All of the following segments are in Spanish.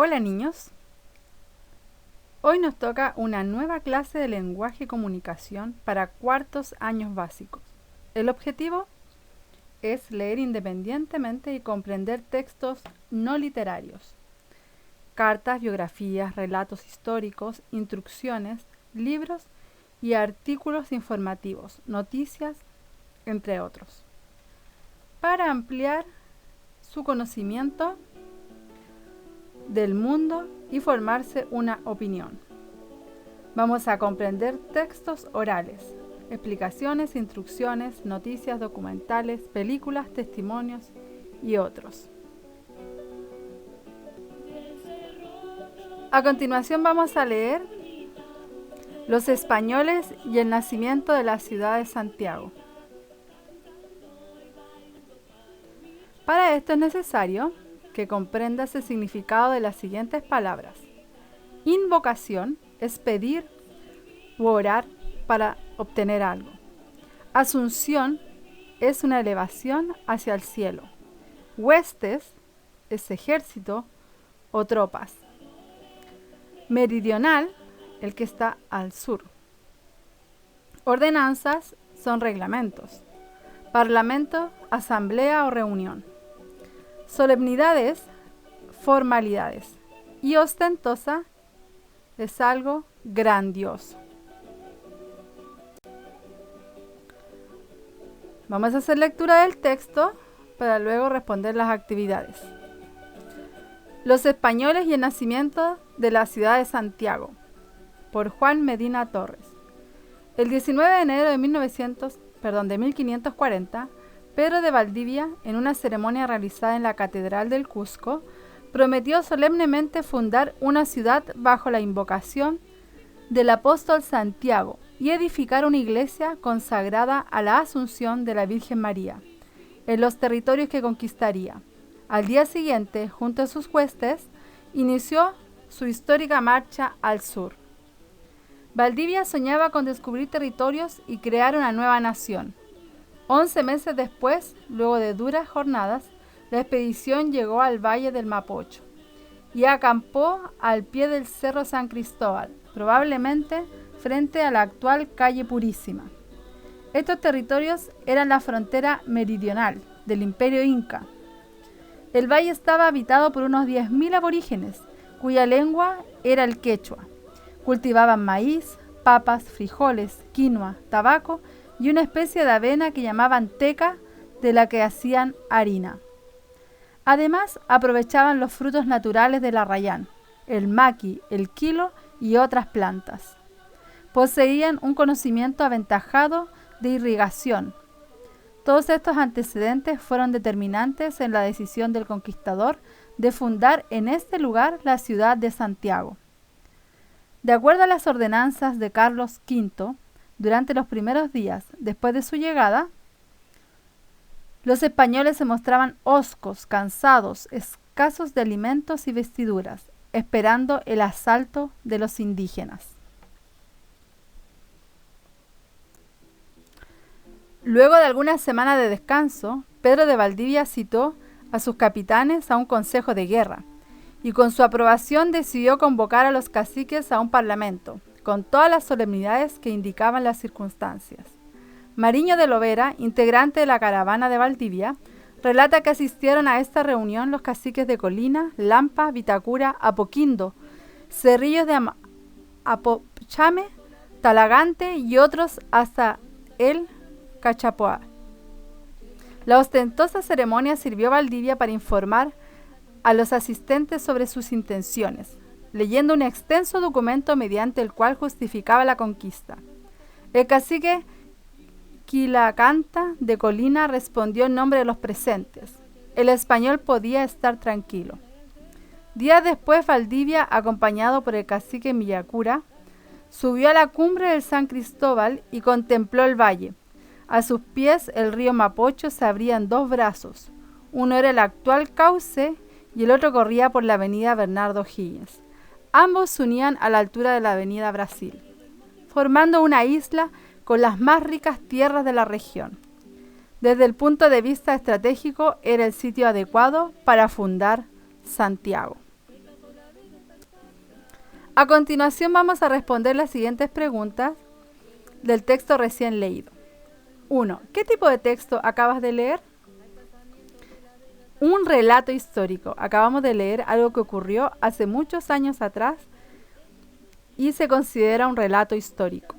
Hola niños, hoy nos toca una nueva clase de lenguaje y comunicación para cuartos años básicos. El objetivo es leer independientemente y comprender textos no literarios, cartas, biografías, relatos históricos, instrucciones, libros y artículos informativos, noticias, entre otros, para ampliar su conocimiento del mundo y formarse una opinión. Vamos a comprender textos orales, explicaciones, instrucciones, noticias, documentales, películas, testimonios y otros. A continuación vamos a leer Los españoles y el nacimiento de la ciudad de Santiago. Para esto es necesario que comprendas el significado de las siguientes palabras. Invocación es pedir u orar para obtener algo. Asunción es una elevación hacia el cielo. Huestes es ejército o tropas. Meridional, el que está al sur. Ordenanzas son reglamentos. Parlamento, asamblea o reunión. Solemnidades, formalidades. Y ostentosa es algo grandioso. Vamos a hacer lectura del texto para luego responder las actividades. Los españoles y el nacimiento de la ciudad de Santiago, por Juan Medina Torres. El 19 de enero de 1540, Pedro de Valdivia, en una ceremonia realizada en la Catedral del Cusco, prometió solemnemente fundar una ciudad bajo la invocación del apóstol Santiago y edificar una iglesia consagrada a la Asunción de la Virgen María, en los territorios que conquistaría. Al día siguiente, junto a sus huestes, inició su histórica marcha al sur. Valdivia soñaba con descubrir territorios y crear una nueva nación. 11 meses después, luego de duras jornadas, la expedición llegó al valle del Mapocho y acampó al pie del Cerro San Cristóbal, probablemente frente a la actual calle Purísima. Estos territorios eran la frontera meridional del Imperio Inca. El valle estaba habitado por unos 10.000 aborígenes, cuya lengua era el quechua. Cultivaban maíz, papas, frijoles, quinoa, tabaco y una especie de avena que llamaban teca, de la que hacían harina. Además, aprovechaban los frutos naturales del arrayán, el maqui, el quilo y otras plantas. Poseían un conocimiento aventajado de irrigación. Todos estos antecedentes fueron determinantes en la decisión del conquistador de fundar en este lugar la ciudad de Santiago. De acuerdo a las ordenanzas de Carlos V, durante los primeros días después de su llegada, los españoles se mostraban hoscos, cansados, escasos de alimentos y vestiduras, esperando el asalto de los indígenas. Luego de algunas semanas de descanso, Pedro de Valdivia citó a sus capitanes a un consejo de guerra y con su aprobación decidió convocar a los caciques a un parlamento, con todas las solemnidades que indicaban las circunstancias. Mariño de Lovera, integrante de la caravana de Valdivia, relata que asistieron a esta reunión los caciques de Colina, Lampa, Vitacura, Apoquindo, Cerrillos de Apochame, Talagante y otros hasta el Cachapoá. La ostentosa ceremonia sirvió a Valdivia para informar a los asistentes sobre sus intenciones, leyendo un extenso documento mediante el cual justificaba la conquista. El cacique Quilacanta de Colina respondió en nombre de los presentes. El español podía estar tranquilo. Días después, Valdivia, acompañado por el cacique Millacura, subió a la cumbre del San Cristóbal y contempló el valle. A sus pies el río Mapocho se abría en dos brazos. Uno era el actual cauce y el otro corría por la avenida Bernardo Higgins. Ambos se unían a la altura de la avenida Brasil, formando una isla con las más ricas tierras de la región. Desde el punto de vista estratégico, era el sitio adecuado para fundar Santiago. A continuación vamos a responder las siguientes preguntas del texto recién leído. 1. ¿Qué tipo de texto acabas de leer? Un relato histórico. Acabamos de leer algo que ocurrió hace muchos años atrás y se considera un relato histórico.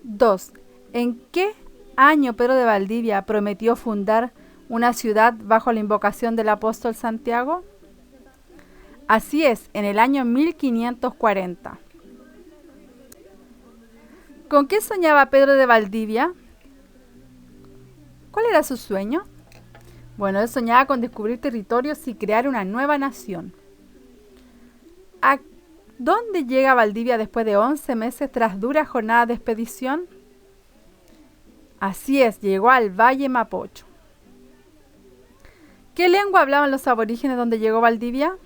2. ¿En qué año Pedro de Valdivia prometió fundar una ciudad bajo la invocación del apóstol Santiago? Así es, en el año 1540. ¿Con qué soñaba Pedro de Valdivia? ¿Cuál era su sueño? Bueno, él soñaba con descubrir territorios y crear una nueva nación. ¿A dónde llega Valdivia después de 11 meses tras dura jornada de expedición? Así es, llegó al Valle Mapocho. ¿Qué lengua hablaban los aborígenes donde llegó Valdivia?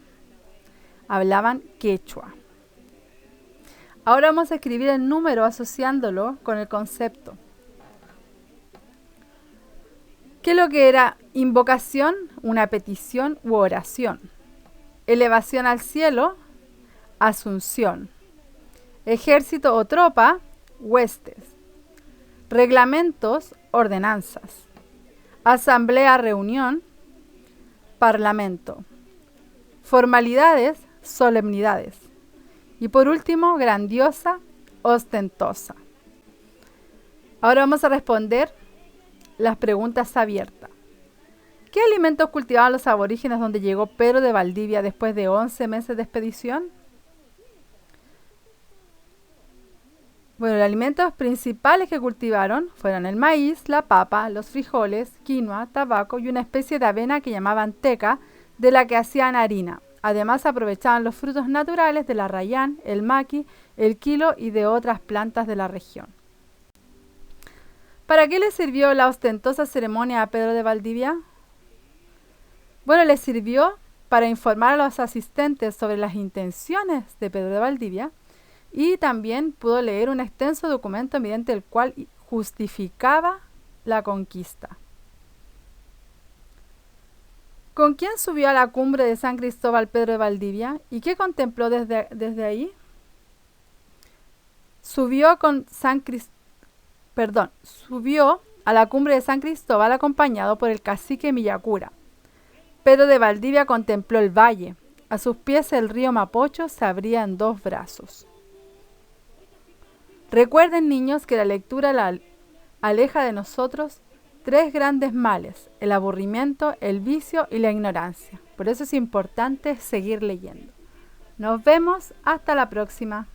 Hablaban quechua. Ahora vamos a escribir el número asociándolo con el concepto. ¿Qué es lo que era invocación? Una petición u oración. Elevación al cielo, asunción. Ejército o tropa, huestes. Reglamentos, ordenanzas. Asamblea, reunión, parlamento. Formalidades, solemnidades. Y por último, grandiosa, ostentosa. Ahora vamos a responder las preguntas abiertas. ¿Qué alimentos cultivaban los aborígenes donde llegó Pedro de Valdivia después de 11 meses de expedición? Bueno, los alimentos principales que cultivaron fueron el maíz, la papa, los frijoles, quinoa, tabaco y una especie de avena que llamaban teca, de la que hacían harina. Además aprovechaban los frutos naturales del arrayán, el maqui, el quilo y de otras plantas de la región. ¿Para qué le sirvió la ostentosa ceremonia a Pedro de Valdivia? Bueno, le sirvió para informar a los asistentes sobre las intenciones de Pedro de Valdivia y también pudo leer un extenso documento mediante el cual justificaba la conquista. ¿Con quién subió a la cumbre de San Cristóbal Pedro de Valdivia y qué contempló desde ahí? Subió a la cumbre de San Cristóbal acompañado por el cacique Millacura. Pedro de Valdivia contempló el valle. A sus pies el río Mapocho se abría en dos brazos. Recuerden, niños, que la lectura aleja de nosotros 3 grandes males: el aburrimiento, el vicio y la ignorancia. Por eso es importante seguir leyendo. Nos vemos hasta la próxima.